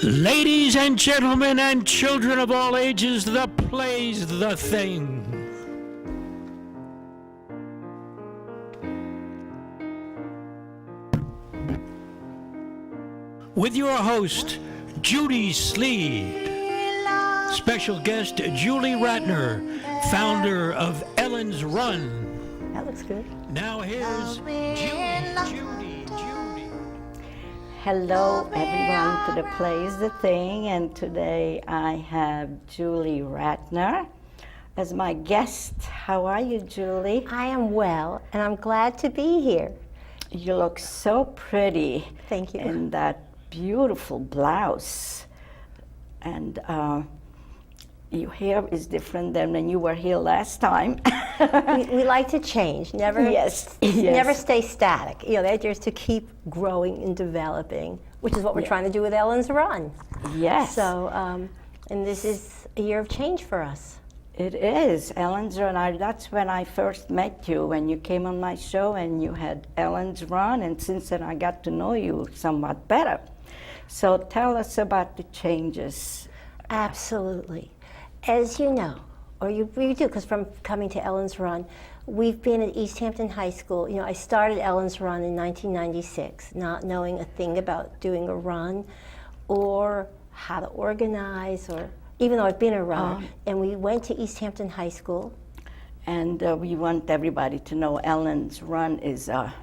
Ladies and gentlemen and children of all ages, the play's the thing. With your host, Judy Sleed. Special guest, Julie Ratner, founder of Ellen's Run. That looks good. Now here's Judy. Hello everyone to The Play's the Thing, and today I have Julie Ratner as my guest. How are you, Julie? I am well, and I'm glad to be here. You look so pretty. Thank you. In that beautiful blouse. And your hair is different than when you were here last time. we like to change, never stay static. You know, the idea is to keep growing and developing, which is what we're trying to do with Ellen's Run. Yes. So, and this is a year of change for us. It is. Ellen's Run, that's when I first met you, when you came on my show and you had Ellen's Run, and since then I got to know you somewhat better. So tell us about the changes. Absolutely. As you know, or you do, because from coming to Ellen's Run, we've been at East Hampton High School. You know, I started Ellen's Run in 1996, not knowing a thing about doing a run or how to organize, or even though I've been a runner. And we went to East Hampton High School. And we want everybody to know Ellen's Run is I'll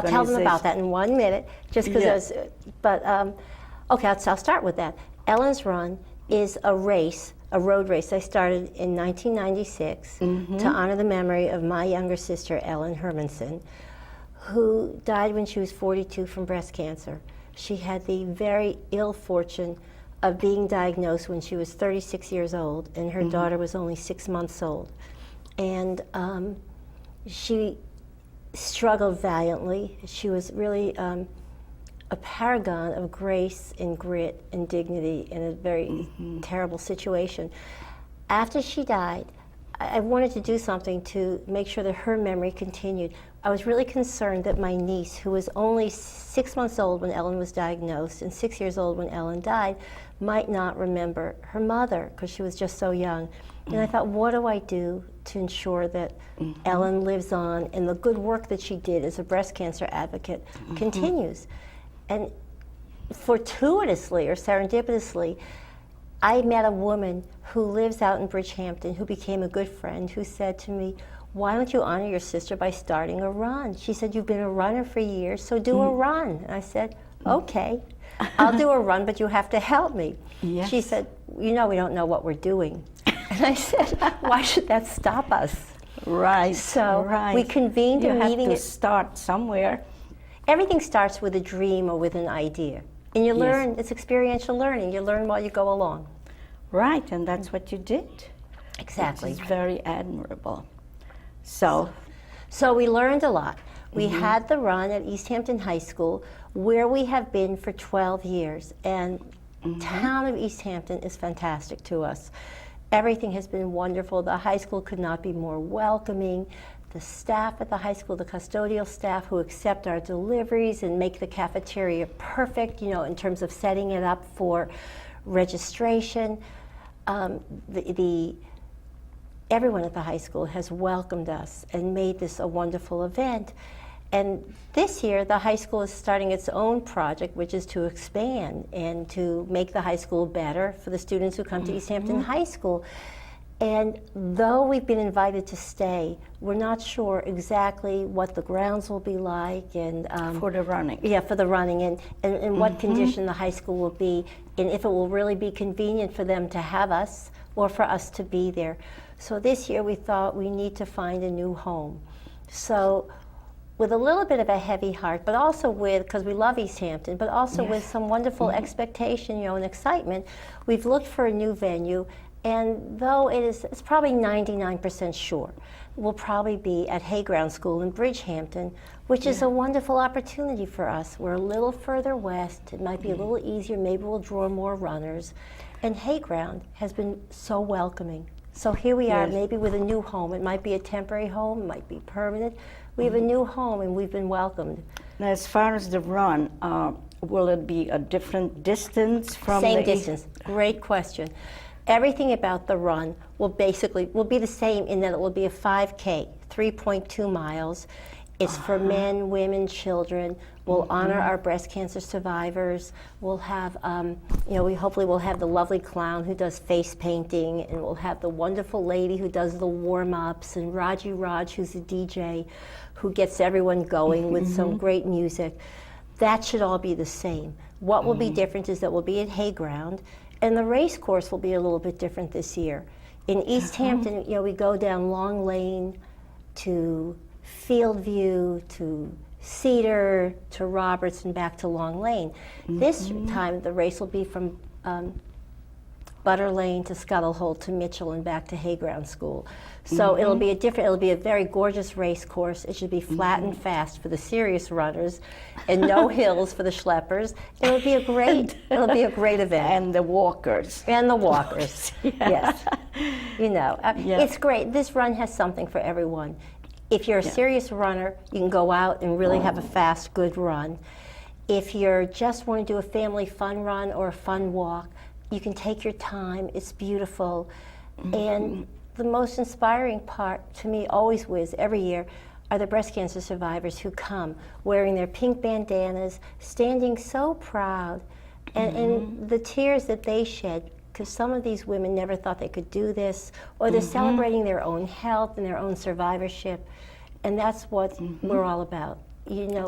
tell them about that in 1 minute, just because okay, I'll start with that. Ellen's Run is a race, a road race I started in 1996 to honor the memory of my younger sister, Ellen Hermanson, who died when she was 42 from breast cancer. She had the very ill fortune of being diagnosed when she was 36 years old, and her daughter was only 6 months old. And she struggled valiantly. She was really a paragon of grace and grit and dignity in a very terrible situation. After she died, I wanted to do something to make sure that her memory continued. I was really concerned that my niece, who was only 6 months old when Ellen was diagnosed and 6 years old when Ellen died, might not remember her mother because she was just so young. And I thought, what do I do to ensure that Ellen lives on and the good work that she did as a breast cancer advocate continues? And fortuitously or serendipitously, I met a woman who lives out in Bridgehampton who became a good friend, who said to me, why don't you honor your sister by starting a run? She said, you've been a runner for years, so do a run. And I said, okay, I'll do a run, but you have to help me. Yes. She said, you know we don't know what we're doing. And I said, why should that stop us? Right. So we convened a meeting. You have to start somewhere. Everything starts with a dream or with an idea. And you learn, it's experiential learning. You learn while you go along. Right, and that's what you did. Exactly. It's very admirable. So we learned a lot. We had the run at East Hampton High School, where we have been for 12 years. And town of East Hampton is fantastic to us. Everything has been wonderful. The high school could not be more welcoming. The staff at the high school, the custodial staff who accept our deliveries and make the cafeteria perfect, you know, in terms of setting it up for registration. Everyone at the high school has welcomed us and made this a wonderful event. And this year, the high school is starting its own project, which is to expand and to make the high school better for the students who come to East Hampton High School. And though we've been invited to stay, we're not sure exactly what the grounds will be like and for the running. Yeah, for the running, and what condition the high school will be, and if it will really be convenient for them to have us or for us to be there. So this year we thought we need to find a new home. So with a little bit of a heavy heart, but also because we love East Hampton, but also with some wonderful expectation, you know, and excitement, we've looked for a new venue. And though it's probably 99% sure, we'll probably be at Hayground School in Bridgehampton, which is a wonderful opportunity for us. We're a little further west. It might be a little easier. Maybe we'll draw more runners. And Hayground has been so welcoming. So here we are, maybe with a new home. It might be a temporary home, it might be permanent. We have a new home and we've been welcomed. Now, as far as the run, will it be a different distance from Same the distance. Great question. Everything about the run will be the same in that it will be a 5K, 3.2 miles. It's for men, women, children. We'll honor our breast cancer survivors. We'll have, we hopefully will have the lovely clown who does face painting, and we'll have the wonderful lady who does the warm-ups, and Raj, who's a DJ, who gets everyone going with some great music. That should all be the same. What will be different is that we'll be at Hayground, and the race course will be a little bit different this year. In East Hampton, we go down Long Lane to Fieldview to Cedar to Roberts and back to Long Lane. This time the race will be from Butter Lane to Scuttle Hole to Mitchell and back to Hayground School. So it'll be a very gorgeous race course. It should be flat and fast for the serious runners, and no hills for the schleppers. It'll be a great event. And the walkers. And the walkers. Yes. It's great. This run has something for everyone. If you're a serious runner, you can go out and really have a fast, good run. If you're just want to do a family fun run or a fun walk, you can take your time. It's beautiful. And the most inspiring part to me always every year are the breast cancer survivors who come wearing their pink bandanas, standing so proud, and the tears that they shed, because some of these women never thought they could do this, or they're celebrating their own health and their own survivorship, and that's what we're all about.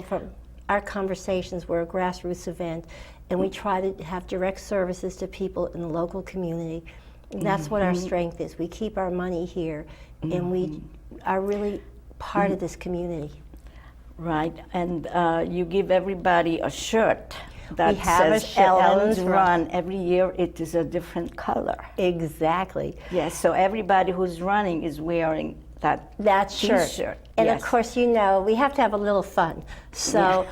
From our conversations, we're a grassroots event, and we try to have direct services to people in the local community. That's what our strength is. We keep our money here, and we are really part of this community. Right, and you give everybody a shirt that We have a says shirt, Ellen's Ellen's Run. Every year it is a different color. Exactly. Yes, so everybody who's running is wearing that shirt. T-shirt. And Yes. of course, we have to have a little fun. So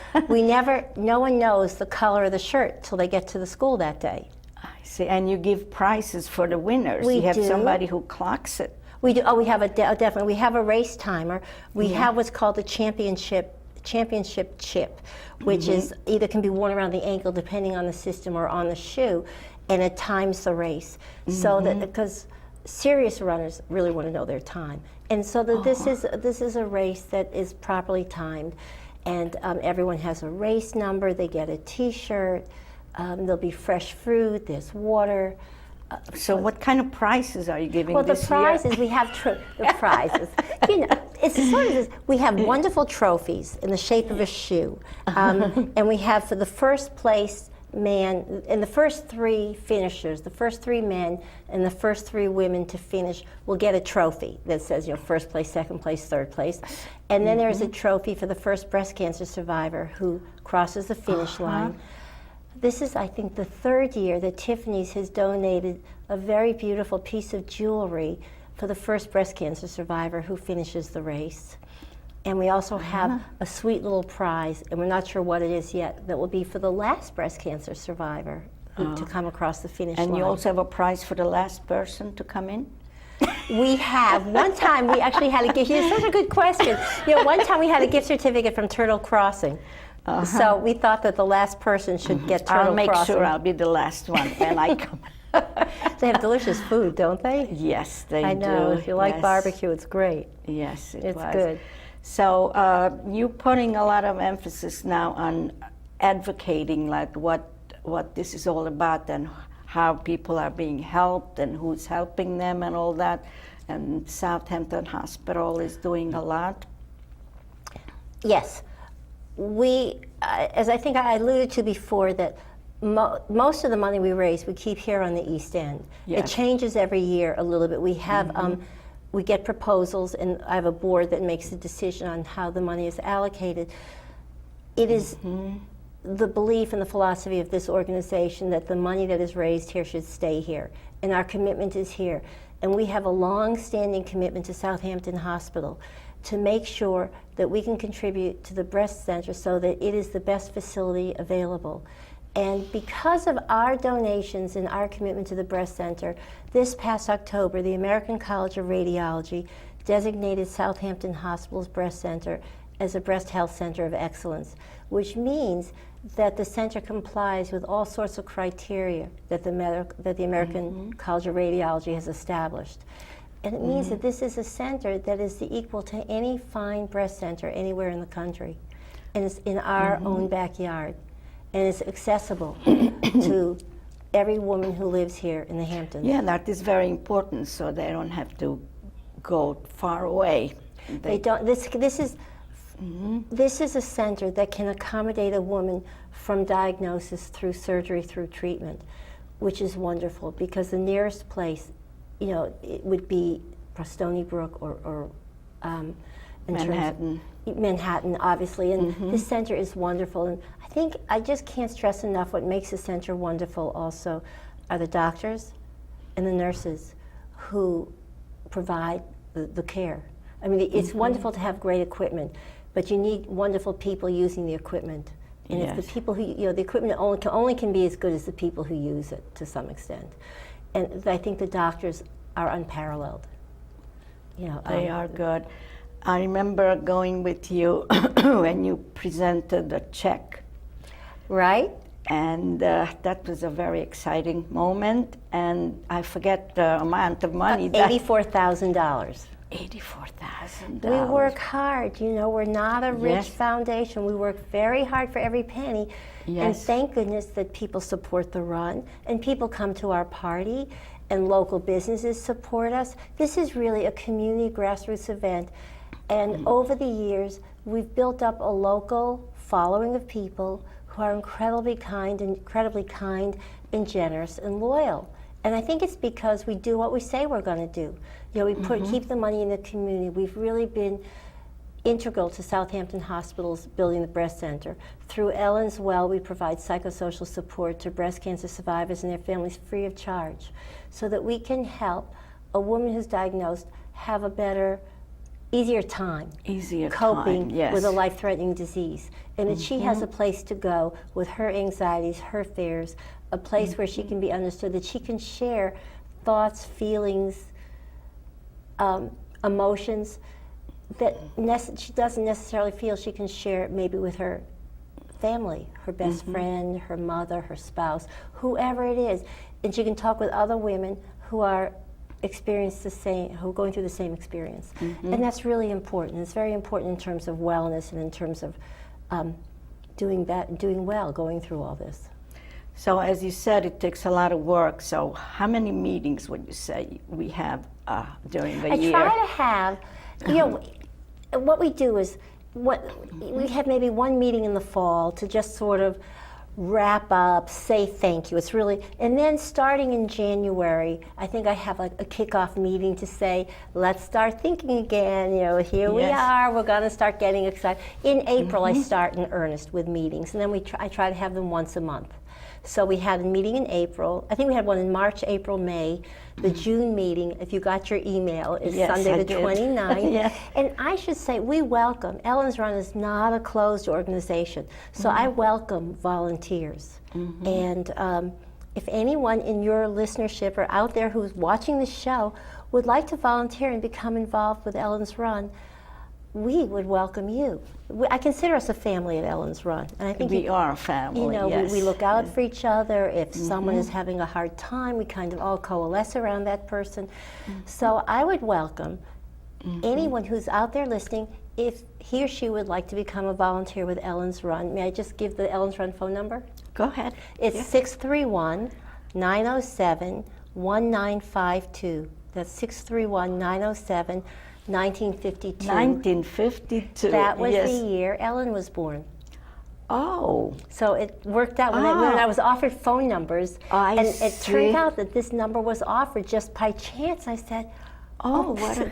no one knows the color of the shirt till they get to the school that day. I see, and you give prizes for the winners. We you have do. somebody who clocks it. We do. Oh, we have definitely. We have a race timer. We have what's called the championship chip, which is either can be worn around the ankle depending on the system or on the shoe, and it times the race. So that because serious runners really want to know their time, and so that this is a race that is properly timed, and everyone has a race number. They get a T-shirt. There'll be fresh fruit. There's water. So what kind of prizes are you giving Well, the this prizes, year? we have the prizes. It's sort of this, we have wonderful trophies in the shape of a shoe. And we have for the first place man, and the first three finishers, the first three men and the first three women to finish will get a trophy that says, first place, second place, third place. And then there's a trophy for the first breast cancer survivor who crosses the finish line. This is, I think, the third year that Tiffany's has donated a very beautiful piece of jewelry for the first breast cancer survivor who finishes the race. And we also have a sweet little prize, and we're not sure what it is yet, that will be for the last breast cancer survivor to come across the finish line. And you also have a prize for the last person to come in? We have. One time we actually had a gift. It's such a good question. One time we had a gift certificate from Turtle Crossing. So we thought that the last person should get Turtle Crossing. I'll make sure I'll be the last one when I come. They have delicious food, don't they? Yes, they do. I know. If you like barbecue, it's great. Yes, it's good. So you're putting a lot of emphasis now on advocating, like what this is all about and how people are being helped and who's helping them and all that. And Southampton Hospital is doing a lot. Yes. We, as I think I alluded to before, that most of the money we raise, we keep here on the East End. Yes. It changes every year a little bit. We have, we get proposals, and I have a board that makes a decision on how the money is allocated. It is the belief and the philosophy of this organization that the money that is raised here should stay here, and our commitment is here. And we have a long-standing commitment to Southampton Hospital to make sure that we can contribute to the breast center so that it is the best facility available. And because of our donations and our commitment to the breast center, this past October, the American College of Radiology designated Southampton Hospital's breast center as a breast health center of excellence, which means that the center complies with all sorts of criteria that the American College of Radiology has established. And it means that this is a center that is the equal to any fine breast center anywhere in the country. And it's in our own backyard. And it's accessible to every woman who lives here in the Hamptons. Yeah, that is very important, so they don't have to go far away. They don't. This is a center that can accommodate a woman from diagnosis through surgery through treatment, which is wonderful because the nearest place, you know, it would be Stony Brook or Manhattan. Manhattan, obviously, and this center is wonderful. And I think I just can't stress enough what makes the center wonderful also are the doctors and the nurses who provide the care. I mean, it's wonderful to have great equipment, but you need wonderful people using the equipment. And it's the people who, you know, the equipment only can be as good as the people who use it to some extent. And I think the doctors are unparalleled. You know, they are good. I remember going with you when you presented the check. Right? And that was a very exciting moment. And I forget the amount of money. $84,000. $84,000. We work hard, you know, we're not a rich foundation. We work very hard for every penny. And thank goodness that people support the run and people come to our party and local businesses support us. This is really a community grassroots event. And over the years, we've built up a local following of people who are incredibly kind and generous and loyal. And I think it's because we do what we say we're going to do. You know, we keep the money in the community. We've really been integral to Southampton Hospital's building the breast center. Through Ellen's Well, we provide psychosocial support to breast cancer survivors and their families free of charge, so that we can help a woman who's diagnosed have a better, easier time coping with a life-threatening disease. And that she has a place to go with her anxieties, her fears, a place where she can be understood, that she can share thoughts, feelings, emotions that she doesn't necessarily feel she can share maybe with her family, her best friend, her mother, her spouse, whoever it is. And she can talk with other women who are who are going through the same experience. And that's really important. It's very important in terms of wellness and in terms of doing well, going through all this. So as you said, it takes a lot of work. So how many meetings would you say we have during the year? I try to have, you know, what we do is, we have maybe one meeting in the fall to just sort of wrap up, say thank you. It's really, and then starting in January, I think I have like a kickoff meeting to say, let's start thinking again. You know, here we are. We're going to start getting excited. In April, I start in earnest with meetings, and then I try to have them once a month. So we had a meeting in April. I think we had one in March, April, May. The June meeting, if you got your email, is Sunday the 29th. And I should say, we welcome. Ellen's Run is not a closed organization. So I welcome volunteers. And if anyone in your listenership or out there who's watching the show would like to volunteer and become involved with Ellen's Run, we would welcome you. I consider us a family at Ellen's Run, and I think we are a family. You know, we look out for each other. If someone is having a hard time, we kind of all coalesce around that person. So I would welcome anyone who's out there listening, if he or she would like to become a volunteer with Ellen's Run. May I just give the Ellen's Run phone number? Go ahead. It's 631-907-1952. That's 631-907-1952. 1952. That was the year Ellen was born. Oh. So it worked out when I was offered phone numbers. It turned out that this number was offered just by chance. I said,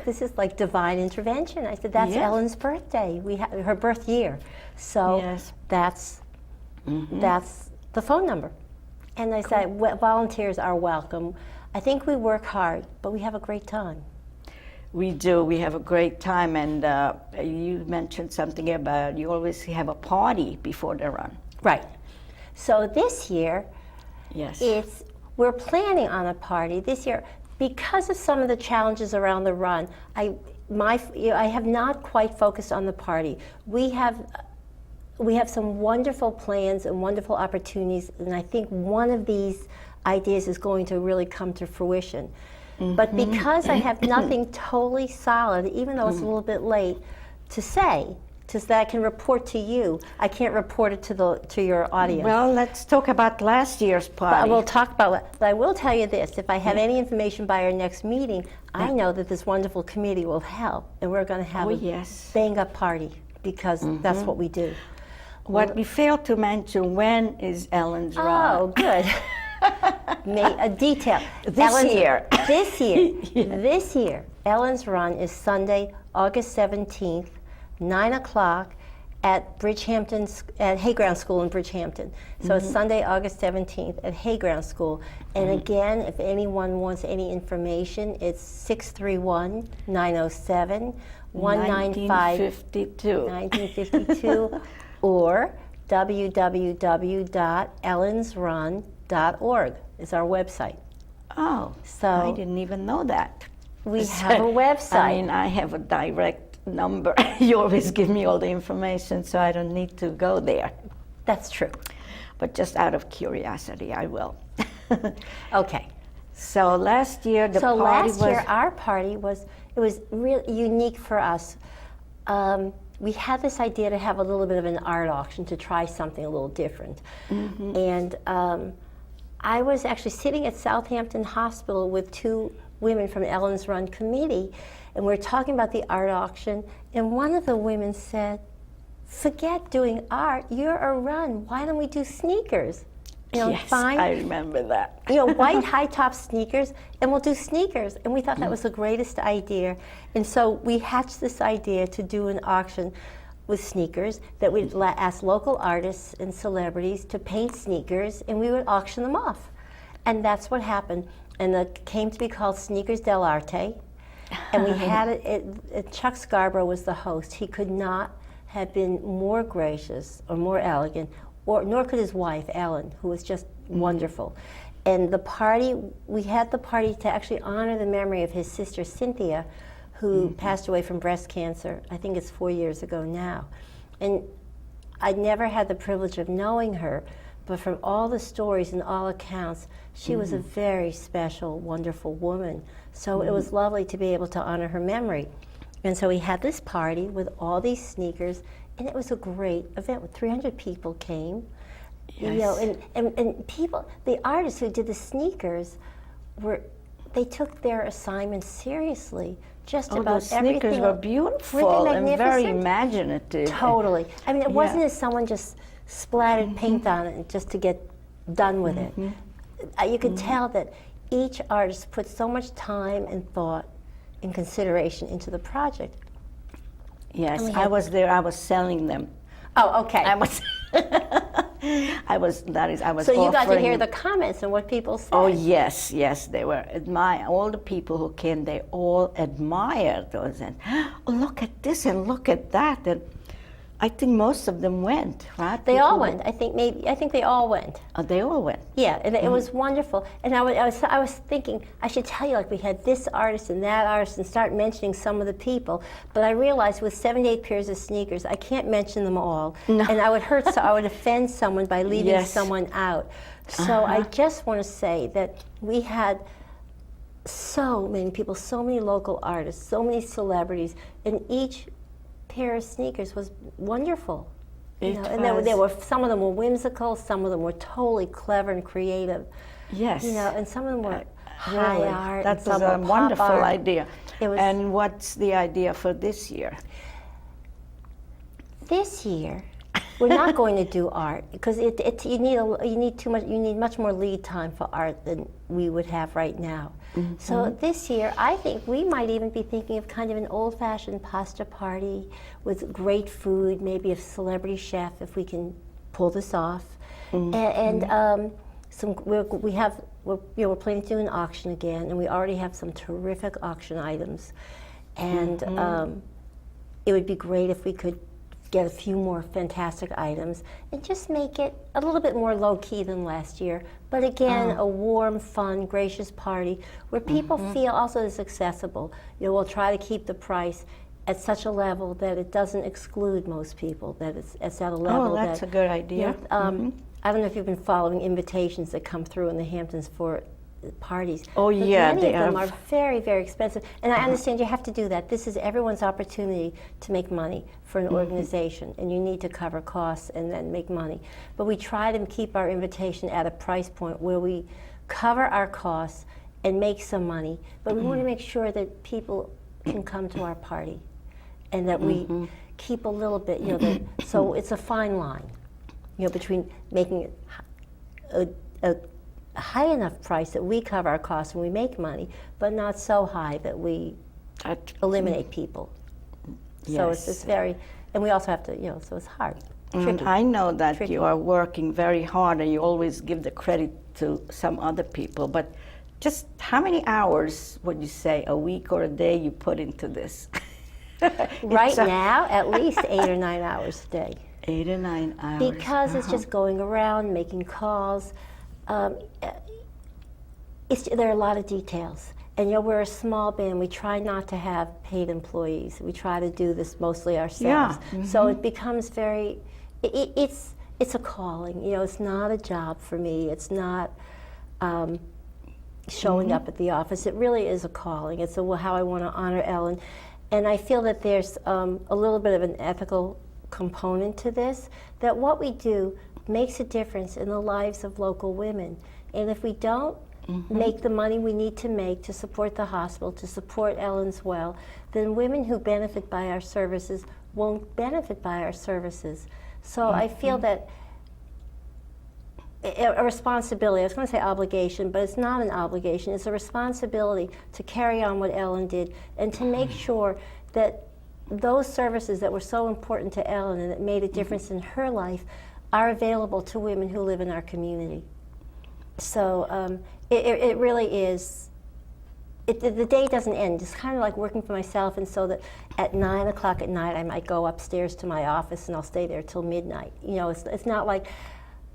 this is like divine intervention. I said, that's Ellen's birthday. We had her birth year. So that's the phone number. And I said, volunteers are welcome. I think we work hard, but we have a great time. We do. We have a great time, and you mentioned something about you always have a party before the run. Right. So this year, we're planning on a party this year because of some of the challenges around the run. I have not quite focused on the party. We have we have some wonderful plans and wonderful opportunities, and I think one of these ideas is going to really come to fruition. But because I have nothing totally solid, even though it's a little bit late, to say, so that I can report to you, I can't report it to your audience. Well, let's talk about last year's party. But we'll talk about it. But I will tell you this, if I have any information by our next meeting, I know that this wonderful committee will help, and we're going to have a bang-up party, because that's what we do. What we failed to mention, when is Ellen's run? Oh, good. A detail. This year. This year, Ellen's Run is Sunday, August 17th, 9 o'clock at Hayground School in Bridgehampton. So it's Sunday, August 17th at Hayground School. And again, if anyone wants any information, it's 631-907-195-1952 or www.ellensrun.org is our website. Oh, so I didn't even know that. We have a website. I mean, I have a direct number. You always give me all the information, so I don't need to go there. That's true. But just out of curiosity, I will. Okay. So last year, our party was really unique for us. We had this idea to have a little bit of an art auction, to try something a little different. And I was actually sitting at Southampton Hospital with two women from Ellen's Run committee, and we were talking about the art auction, and one of the women said, "Forget doing art, you're a run, why don't we do sneakers?" Yes, fine. I remember that. White high-top sneakers, and we'll do sneakers. And we thought that was the greatest idea. And so we hatched this idea to do an auction with sneakers, that we'd ask local artists and celebrities to paint sneakers, and we would auction them off. And that's what happened. And it came to be called Sneakers del Arte. And we had it, Chuck Scarborough was the host. He could not have been more gracious or more elegant, nor could his wife, Ellen, who was just wonderful. And we had the party to actually honor the memory of his sister, Cynthia, who passed away from breast cancer. I think it's 4 years ago now. And I never had the privilege of knowing her, but from all the stories and all accounts, she was a very special, wonderful woman. So it was lovely to be able to honor her memory. And so we had this party with all these sneakers, and it was a great event. 300 people came, and people, the artists who did the sneakers, they took their assignment seriously. Just about those sneakers everything were beautiful and very imaginative. Totally. I mean, it wasn't as someone just splattered paint on it just to get done with it. You could tell that each artist put so much time and thought and consideration into the project. Yes, I was there. I was selling them. Oh, okay. I was. So you got to hear the comments and what people said. Oh yes, they were all the people who came. They all admired those, and oh, look at this and look at that, and I think most of them went, right? They all went. I think they all went. Oh, they all went. Yeah, and it was wonderful. And I was thinking I should tell you, like, we had this artist and that artist, and start mentioning some of the people. But I realized with 78 pairs of sneakers, I can't mention them all, and I would I would offend someone by leaving someone out. So I just want to say that we had so many people, so many local artists, so many celebrities, and each pair of sneakers was wonderful. And they were, some of them were whimsical, some of them were totally clever and creative. Yes. And some of them were high art. That was a wonderful idea. And what's the idea for this year? This year, we're not going to do art because you need much more lead time for art than we would have right now. So this year, I think we might even be thinking of kind of an old-fashioned pasta party with great food, maybe a celebrity chef if we can pull this off, we're planning to do an auction again, and we already have some terrific auction items, and it would be great if we could get a few more fantastic items and just make it a little bit more low-key than last year. But again, a warm, fun, gracious party where people feel also it's accessible. We'll try to keep the price at such a level that it doesn't exclude most people, that it's at a level that's that... a good idea. I don't know if you've been following invitations that come through in the Hamptons for parties. Oh, but yeah, many they of them are. are very, very expensive. And I understand you have to do that. This is everyone's opportunity to make money for an organization, and you need to cover costs and then make money. But we try to keep our invitation at a price point where we cover our costs and make some money, but we want to make sure that people can come to our party, and that we keep a little bit, so it's a fine line, between making it a high enough price that we cover our costs and we make money, but not so high that we eliminate people. So it's very, and we also have to, so it's hard. Tricky. I know that Tricky. you are working very hard, and you always give the credit to some other people, but just how many hours would you say, a week or a day, you put into this? Right now, at least 8 or 9 hours a day. 8 or 9 hours. Because it's just going around, making calls. There are a lot of details. And we're a small band. We try not to have paid employees. We try to do this mostly ourselves. Yeah. So it becomes very, it's a calling. It's not a job for me. It's not showing up at the office. It really is a calling. It's how I want to honor Ellen. And I feel that there's a little bit of an ethical component to this, that what we do makes a difference in the lives of local women. And if we don't make the money we need to make to support the hospital, to support Ellen's Well, then women who benefit by our services won't benefit by our services. So I feel that a responsibility, I was going to say obligation, but it's not an obligation, it's a responsibility to carry on what Ellen did and to make sure that those services that were so important to Ellen and that made a difference in her life are available to women who live in our community. So it really is, the day doesn't end. It's kind of like working for myself, and so that at 9 o'clock at night I might go upstairs to my office and I'll stay there till midnight. It's not like,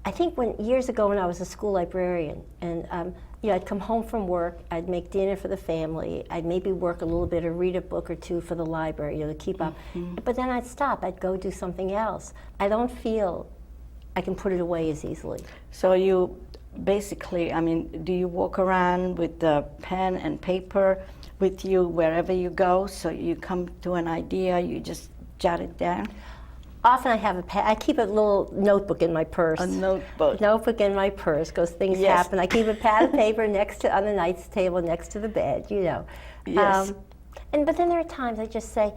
I think years ago when I was a school librarian, and I'd come home from work, I'd make dinner for the family, I'd maybe work a little bit or read a book or two for the library, to keep up. But then I'd stop, I'd go do something else. I don't feel I can put it away as easily. So you basically, do you walk around with the pen and paper with you wherever you go? So you come to an idea, you just jot it down? Often I have I keep a little notebook in my purse. A notebook. Notebook in my purse, because things happen. I keep a pad of paper on the nightstand next to the bed, Yes. But then there are times I just say,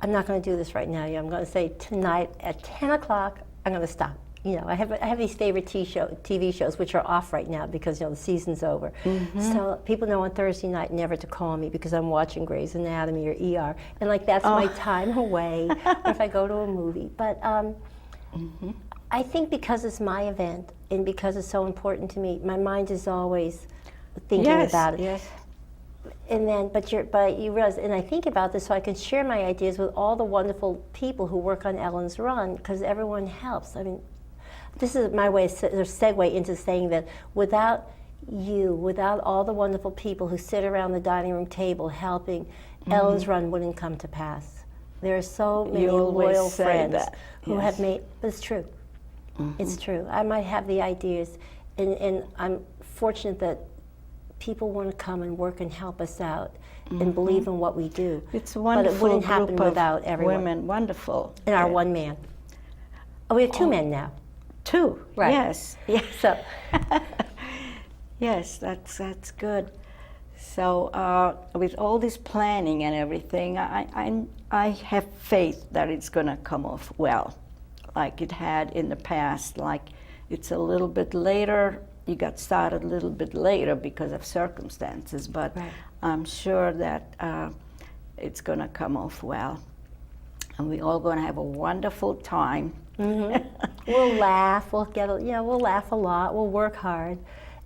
I'm not going to do this right now. I'm going to say tonight at 10 o'clock, I'm going to stop. I have these favorite TV shows which are off right now because the season's over. So people know on Thursday night never to call me because I'm watching Grey's Anatomy or ER, and that's my time away. Or if I go to a movie, but I think because it's my event and because it's so important to me, my mind is always thinking about it. Yes. And then, but you realize, and I think about this so I can share my ideas with all the wonderful people who work on Ellen's Run, because everyone helps. This is my way of segue into saying that without you, without all the wonderful people who sit around the dining room table helping, Ellen's Run wouldn't come to pass. There are so many loyal friends who have made, but it's true. It's true. I might have the ideas, and I'm fortunate that people want to come and work and help us out and believe in what we do. It's a wonderful but it wouldn't happen group without of everyone. women. Wonderful. And our one man. Oh, we have two men now. 2, Right. Yes. So, Yes, that's good. So with all this planning and everything, I have faith that it's going to come off well, like it had in the past. Like it's a little bit later. You got started a little bit later because of circumstances, but I'm sure that it's going to come off well, and we're all going to have a wonderful time. we'll laugh. We'll laugh a lot. We'll work hard.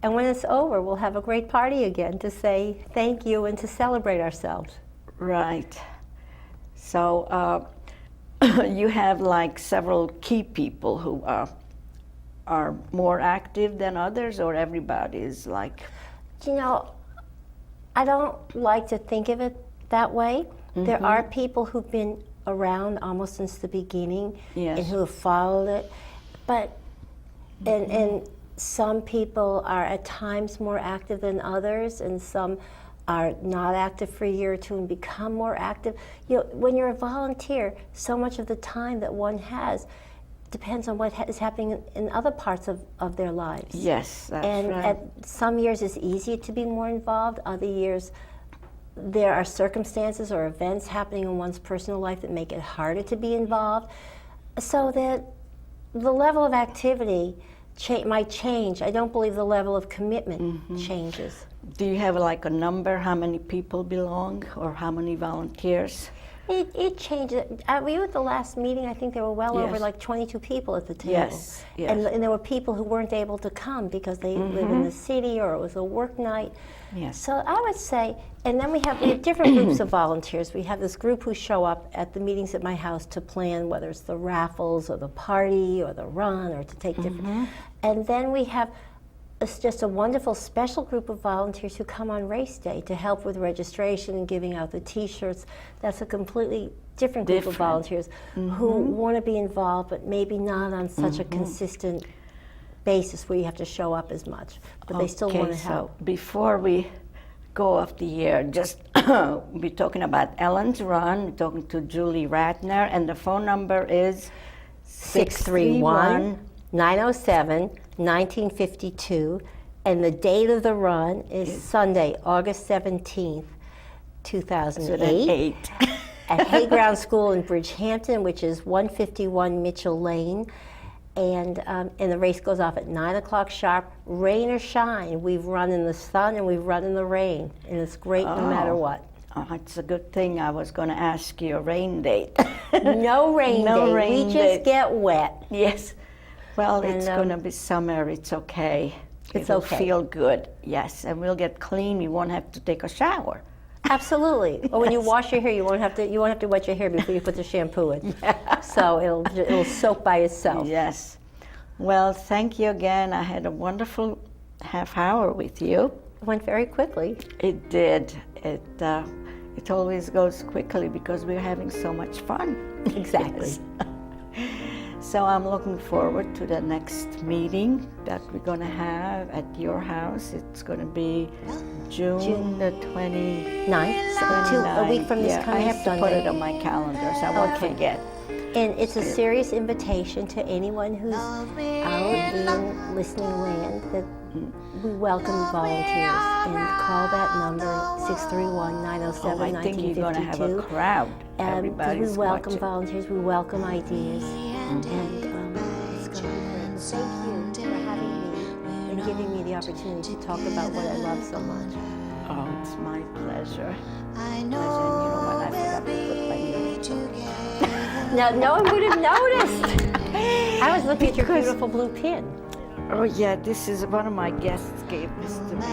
And when it's over, we'll have a great party again to say thank you and to celebrate ourselves. Right. So you have several key people who are more active than others, or everybody is I don't like to think of it that way. There are people who've been around almost since the beginning Yes. and who have followed it, but and some people are at times more active than others, and some are not active for a year or two and become more active. You know, when you're a volunteer, so much of the time that one has depends on what is happening in other parts of their lives. Yes, that's And right. at some years it's easier to be more involved, other years there are circumstances or events happening in one's personal life that make it harder to be involved, so that the level of activity might change. I don't believe the level of commitment changes. Do you have like a number, how many people belong or how many volunteers? It changes. We were at the last meeting, I think there were well over Yes. like 22 people at the table. Yes, yes. And there were people who weren't able to come because they live in the city or it was a work night. Yes. So I would say, and then we have different groups of volunteers. We have this group who show up at the meetings at my house to plan whether it's the raffles or the party or the run or to take different. And then we have it's just a wonderful special group of volunteers who come on race day to help with registration and giving out the T-shirts. That's a completely different group of volunteers who want to be involved, but maybe not on such a consistent basis where you have to show up as much. But they still want to help. So before we go off the air, just we're talking about Ellen's Run, we're talking to Julie Ratner, and the phone number is 631-907-1952, and the date of the run is Sunday, August 17th, 2008, at Hayground School in Bridgehampton, which is 151 Mitchell Lane. And the race goes off at 9 o'clock sharp, rain or shine. We've run in the sun and we've run in the rain, and it's great no matter what. Oh, it's a good thing. I was going to ask you a rain date. No rain No day. rain We day. just get wet. Yes. Well, And, it's going to be summer. It's okay. It's It'll okay. feel good. Yes, and we'll get clean. You won't have to take a shower. Absolutely. Or when you wash your hair, you won't have to wet your hair before you put the shampoo in. So it'll soak by itself. Yes. Well, thank you again. I had a wonderful half hour with you. It went very quickly. It did. It always goes quickly because we're having so much fun. Exactly. Yes. So I'm looking forward to the next meeting that we're going to have at your house. It's going to be June the 9th, so a week from this I coming have to Sunday. put it on my calendar so I won't Okay. forget. And it's a serious invitation to anyone who's out in listening land that we welcome volunteers, and call that number 631-907-1952. Oh, I think you're going to have a crowd. Everybody's we welcome watching. volunteers, we welcome ideas, and it's going to be great. Thank you for having me and giving me the opportunity to talk about what I love so much. Oh, it's my pleasure. And you know what? I forgot to put my earrings on. Now, no one would have noticed. I was looking at your beautiful blue pin. Oh yeah, this is one of my guests gave this to me.